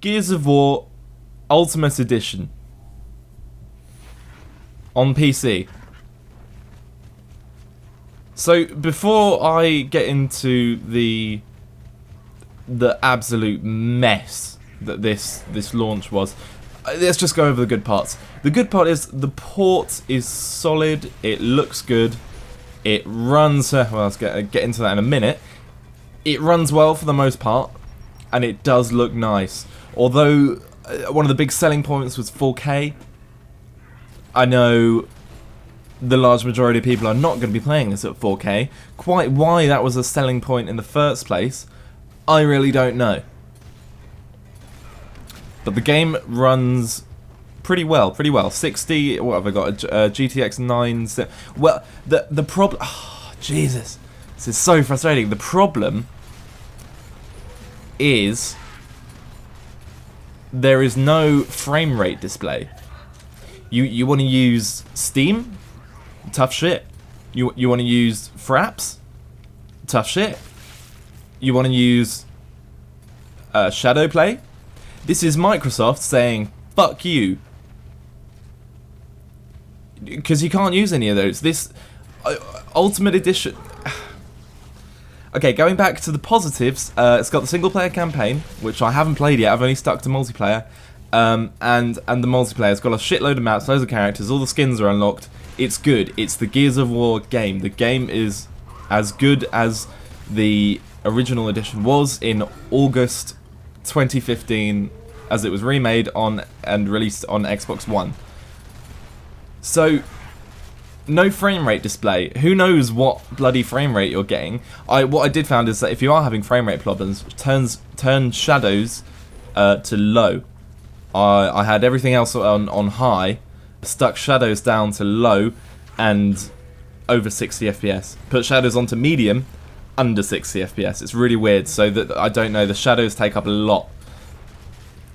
Gears of War Ultimate Edition on PC. So before I get into the absolute mess that this launch was, let's just go over the good parts. The good part is the port is solid, it looks good, it runs, well, let's get into that in a minute. It runs well for the most part, and it does look nice. Although, one of the big selling points was 4K. I know the large majority of people are not going to be playing this at 4K. Quite why that was a selling point in the first place, I really don't know. But the game runs pretty well. 60, what have I got? A GTX 9. Well, the problem... Oh, Jesus. This is so frustrating. The problem is there is no frame rate display. You want to use Steam? Tough shit. You want to use Fraps? Tough shit. You want to use Shadowplay? This is Microsoft saying, fuck you. Because you can't use any of those. This Ultimate Edition... Okay, going back to the positives, it's got the single-player campaign, which I haven't played yet. I've only stuck to multiplayer. And the multiplayer's got a shitload of maps, loads of characters, all the skins are unlocked. It's good. It's the Gears of War game. The game is as good as the original edition was in August 2015, as it was remade on and released on Xbox One. So, no frame rate display. Who knows what bloody frame rate you're getting? What I did find is that if you are having frame rate problems, turn shadows to low. I had everything else on high, stuck shadows down to low, and over 60 FPS. Put shadows onto medium, under 60 FPS. It's really weird, so that, I don't know, the shadows take up a lot.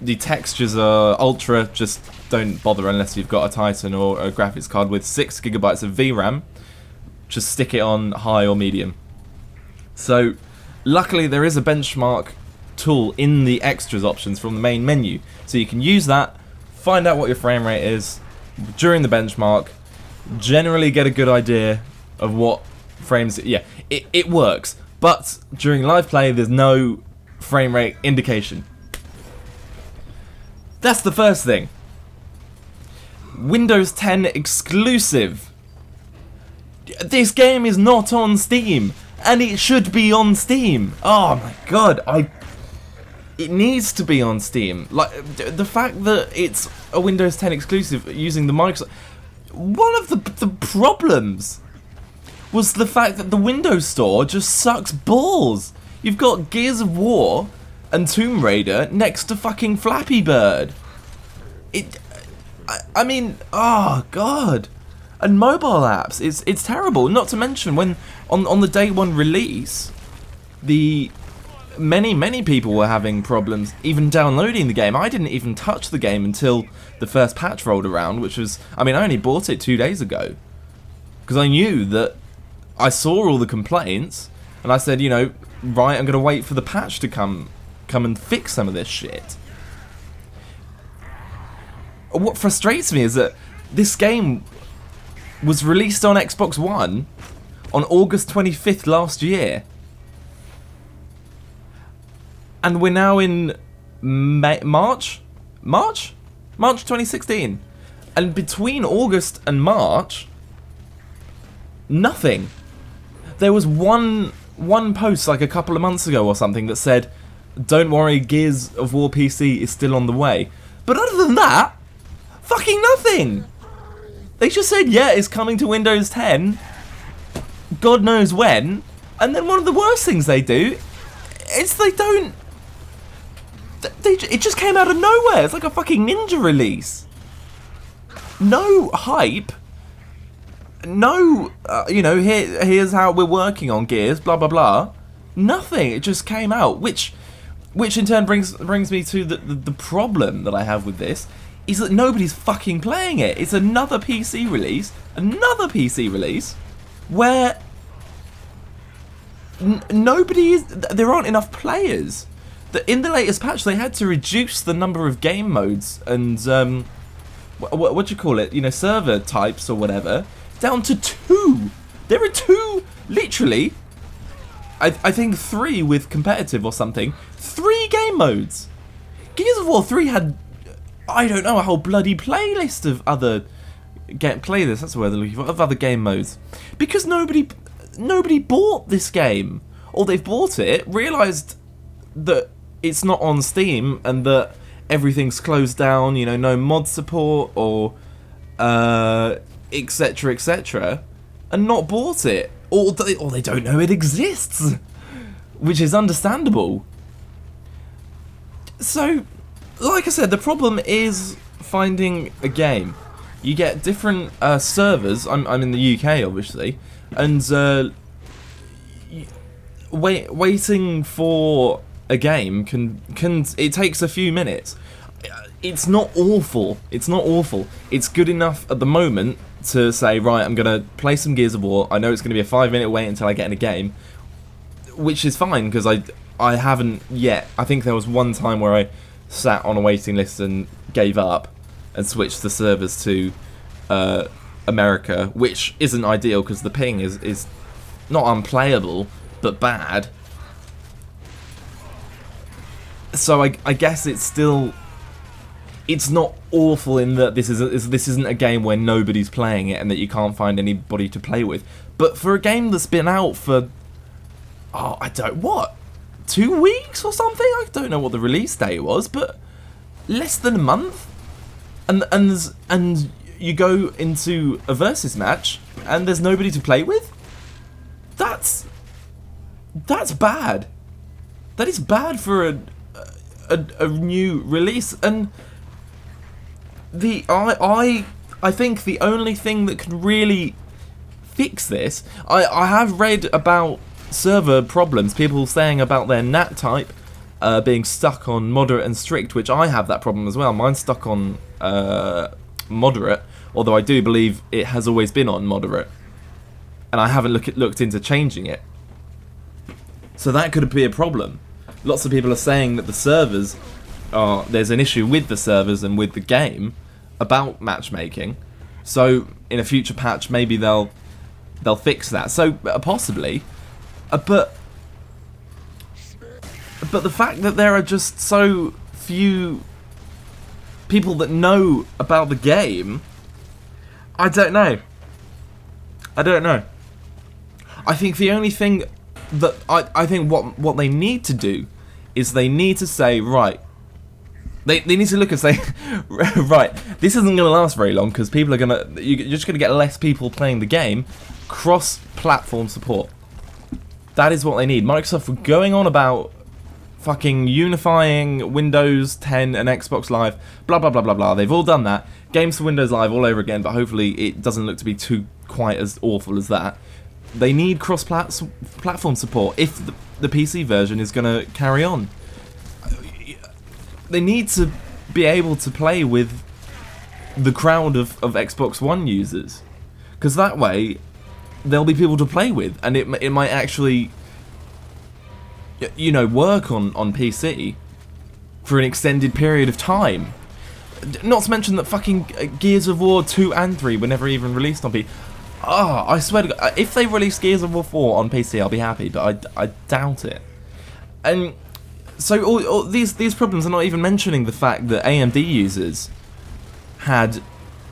The textures are ultra, just don't bother unless you've got a Titan or a graphics card with 6GB of VRAM. Just stick it on high or medium. So, luckily there is a benchmark tool in the extras options from the main menu. So you can use that, find out what your frame rate is during the benchmark, generally get a good idea of what frames... Yeah, it works. But during live play, there's no frame rate indication. That's the first thing. Windows 10 exclusive. This game is not on Steam, and it should be on Steam. Oh my god, it needs to be on Steam. Like, the fact that it's a Windows 10 exclusive using the Microsoft... One of the problems was the fact that the Windows Store just sucks balls. You've got Gears of War and Tomb Raider next to fucking Flappy Bird. I mean, oh god. And mobile apps, it's terrible. Not to mention when on the day one release, many people were having problems even downloading the game. I didn't even touch the game until the first patch rolled around, which was, I mean, I only bought it 2 days ago because I knew that I saw all the complaints and I said, you know, right, I'm gonna wait for the patch to come and fix some of this shit. What frustrates me is that this game was released on Xbox One on August 25th last year. And we're now in March 2016. And between August and March, nothing. There was one post like a couple of months ago or something that said, don't worry, Gears of War PC is still on the way. But other than that, fucking nothing. They just said, yeah, it's coming to Windows 10. God knows when. And then one of the worst things they do is they don't... It just came out of nowhere. It's like a fucking ninja release. No hype. No, you know, here's how we're working on Gears, blah, blah, blah. Nothing. It just came out. Which in turn brings me to the problem that I have with this, is that nobody's fucking playing it. It's another PC release, where nobody is... There aren't enough players. In the latest patch, they had to reduce the number of game modes and what do you call it? You know, server types or whatever, down to 2. There are 2, literally. I think 3 with competitive or something. 3 game modes. Gears of War 3 had, I don't know, a whole bloody playlist of other playlists. That's the word they're looking for, of other game modes, because nobody bought this game, or they've bought it, realised that it's not on Steam and that everything's closed down. You know, no mod support or etc. etc. and not bought it, or they don't know it exists, which is understandable. So, like I said, the problem is finding a game. You get different servers. I'm in the UK, obviously, and waiting for a game can it takes a few minutes. It's not awful. It's not awful. It's good enough at the moment to say, right, I'm gonna play some Gears of War. I know it's gonna be a 5-minute wait until I get in a game, which is fine because I haven't yet. I think there was one time where I sat on a waiting list and gave up and switched the servers to America, which isn't ideal because the ping is not unplayable but bad. So I guess it's not awful in that this isn't a game where nobody's playing it and that you can't find anybody to play with. But for a game that's been out for 2 weeks or something? I don't know what the release date was, but less than a month, and you go into a versus match and there's nobody to play with. That's bad. That is bad for a new release. And I think the only thing that can really fix this, I have read about server problems, people saying about their NAT type being stuck on moderate and strict, which I have that problem as well. Mine's stuck on moderate, although I do believe it has always been on moderate, and I haven't looked into changing it. So that could be a problem. Lots of people are saying that the servers there's an issue with the servers and with the game about matchmaking. So in a future patch, maybe they'll fix that. So possibly. But the fact that there are just so few people that know about the game, I don't know. I think the only thing that I think what they need to do is they need to say, right, they need to look and say, right, this isn't going to last very long because you're just going to get less people playing the game. Cross-platform support. That is what they need. Microsoft were going on about fucking unifying Windows 10 and Xbox Live, blah blah blah blah blah. They've all done that. Games for Windows Live all over again, but hopefully it doesn't look to be quite as awful as that. They need cross-platform support if the PC version is going to carry on. They need to be able to play with the crowd of Xbox One users, because that way there'll be people to play with, and it might actually, you know, work on PC for an extended period of time. Not to mention that fucking Gears of War 2 and 3 were never even released on PC. I swear to God, if they release Gears of War 4 on PC, I'll be happy, but I doubt it. And so all these problems are not even mentioning the fact that AMD users had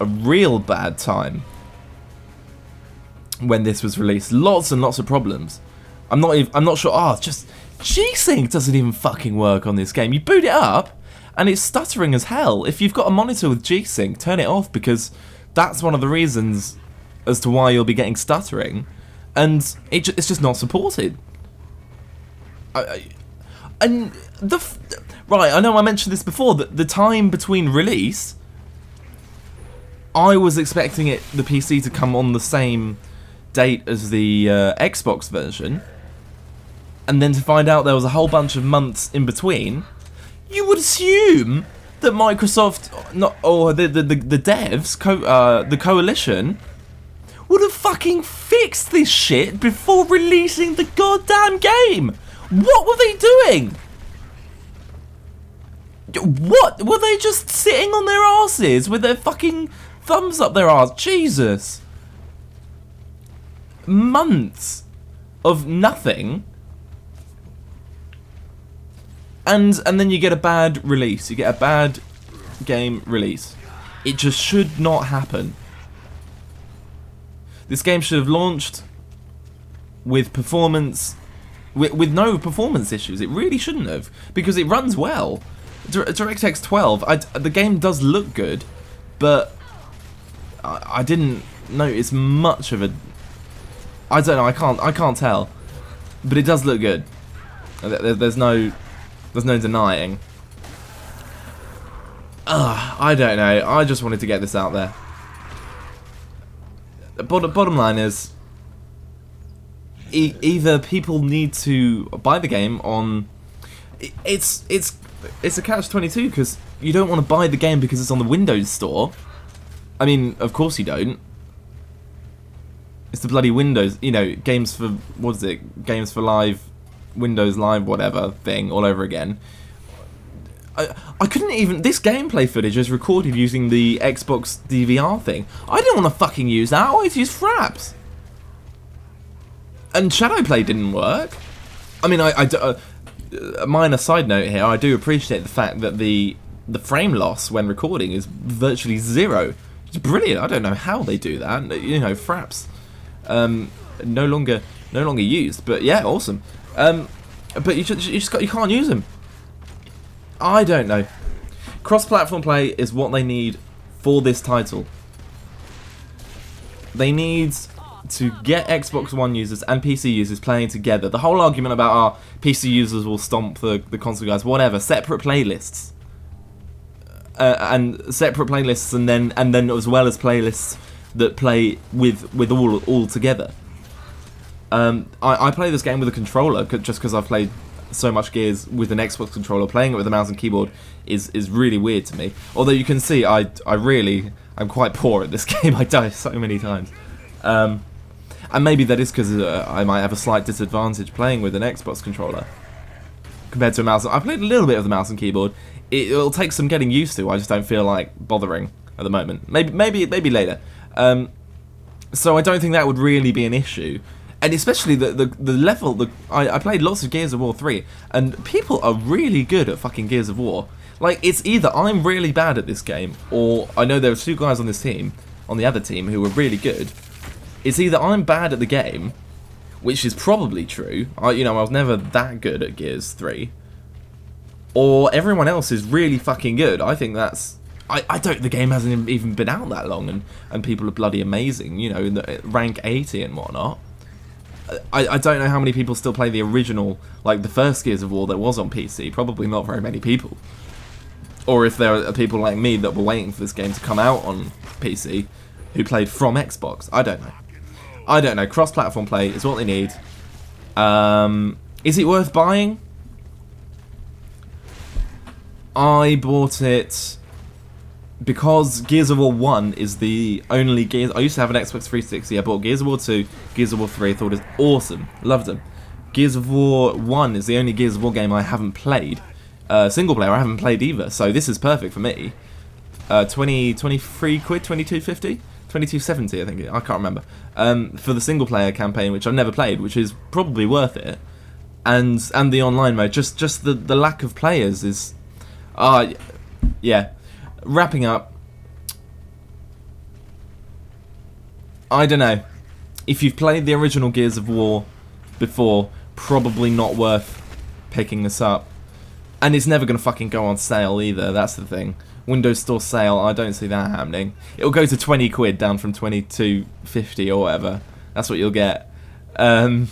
a real bad time when this was released. Lots and lots of problems. I'm not sure. Just G-Sync doesn't even fucking work on this game. You boot it up and it's stuttering as hell. If you've got a monitor with G-Sync, turn it off, because that's one of the reasons as to why you'll be getting stuttering, and it's just not supported. Right, I know I mentioned this before, that the time between release, I was expecting the PC to come on the same date as the Xbox version, and then to find out there was a whole bunch of months in between. You would assume that Microsoft, the devs, the coalition, would have fucking fixed this shit before releasing the goddamn game. What were they doing? What? Were they just sitting on their asses with their fucking thumbs up their arse? Jesus. Months of nothing. And then you get a bad release. You get a bad game release. It just should not happen. This game should have launched with performance, with no performance issues. It really shouldn't have, because it runs well. DirectX 12, the game does look good, but I didn't notice much of a. I don't know. I can't tell, but it does look good. There's no denying. I don't know. I just wanted to get this out there. The bottom line is, either people need to buy the game on. It's a catch-22, because you don't want to buy the game because it's on the Windows Store. I mean, of course you don't. It's the bloody Windows, you know, games for, what is it? Games for Live, Windows Live, whatever thing, all over again. I couldn't even. This gameplay footage is recorded using the Xbox DVR thing. I didn't want to fucking use that. I always use Fraps. And Shadowplay didn't work. I mean, a minor side note here. I do appreciate the fact that the frame loss when recording is virtually zero. It's brilliant. I don't know how they do that. You know, Fraps no longer used. But yeah, awesome. But you can't use them. I don't know. Cross-platform play is what they need for this title. They need to get Xbox One users and PC users playing together. The whole argument about PC users will stomp the console guys, whatever. Separate playlists, and separate playlists, and then as well as playlists that play with all together. I play this game with a controller just because I've played so much Gears with an Xbox controller. Playing it with a mouse and keyboard is really weird to me. Although you can see I'm quite poor at this game. I die so many times. And maybe that is because I might have a slight disadvantage playing with an Xbox controller compared to a mouse. I've played a little bit of the mouse and keyboard. It'll take some getting used to. I just don't feel like bothering at the moment. Maybe later. So I don't think that would really be an issue. And especially the level. I played lots of Gears of War 3, and people are really good at fucking Gears of War. Like, it's either I'm really bad at this game, or I know there are two guys on this team, on the other team, who are really good. It's either I'm bad at the game, which is probably true. I was never that good at Gears 3, or everyone else is really fucking good. I think that's. The game hasn't even been out that long, and people are bloody amazing. You know, in the rank 80 and whatnot. I don't know how many people still play the original, like the first Gears of War that was on PC. Probably not very many people. Or if there are people like me that were waiting for this game to come out on PC, who played from Xbox. I don't know. Cross-platform play is what they need. Is it worth buying? I bought it because Gears of War 1 is the only Gears. I used to have an Xbox 360. I bought Gears of War 2, Gears of War 3. I thought it was awesome. Loved them. Gears of War 1 is the only Gears of War game I haven't played. Single player I haven't played either. So this is perfect for me. 23 quid, 22.50, 22.70 I think. I can't remember. For the single player campaign, which I've never played, which is probably worth it. And the online mode. Just the lack of players is. Yeah. Wrapping up, I don't know. If you've played the original Gears of War before, probably not worth picking this up. And it's never going to fucking go on sale either, that's the thing. Windows Store sale, I don't see that happening. It'll go to 20 quid down from 22.50 or whatever. That's what you'll get. I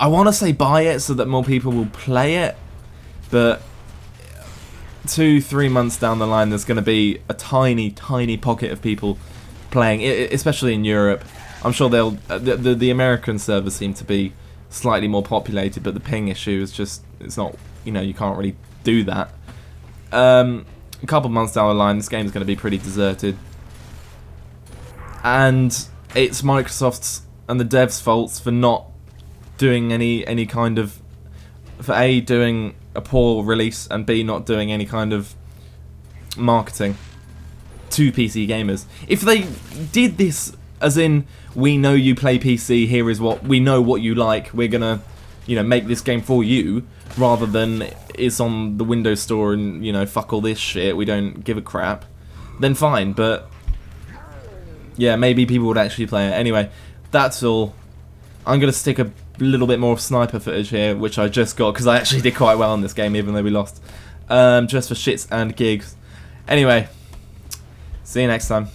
want to say buy it so that more people will play it, but 2-3 months down the line, there's going to be a tiny pocket of people playing, especially in Europe. I'm sure they'll. The American servers seem to be slightly more populated, but the ping issue is just, it's not. You can't really do that. A couple months down the line, this game is going to be pretty deserted, and it's Microsoft's and the devs' faults for not doing any kind of, for doing a poor release, and B, not doing any kind of marketing to PC gamers. If they did this as in, we know you play PC, here is what we know what you like, we're gonna, you know, make this game for you, rather than it's on the Windows Store and, you know, fuck all this shit, we don't give a crap, then fine. But yeah, maybe people would actually play it. Anyway, that's all. I'm gonna stick a little bit more of sniper footage here, which I just got because I actually did quite well in this game, even though we lost, just for shits and gigs. Anyway, see you next time.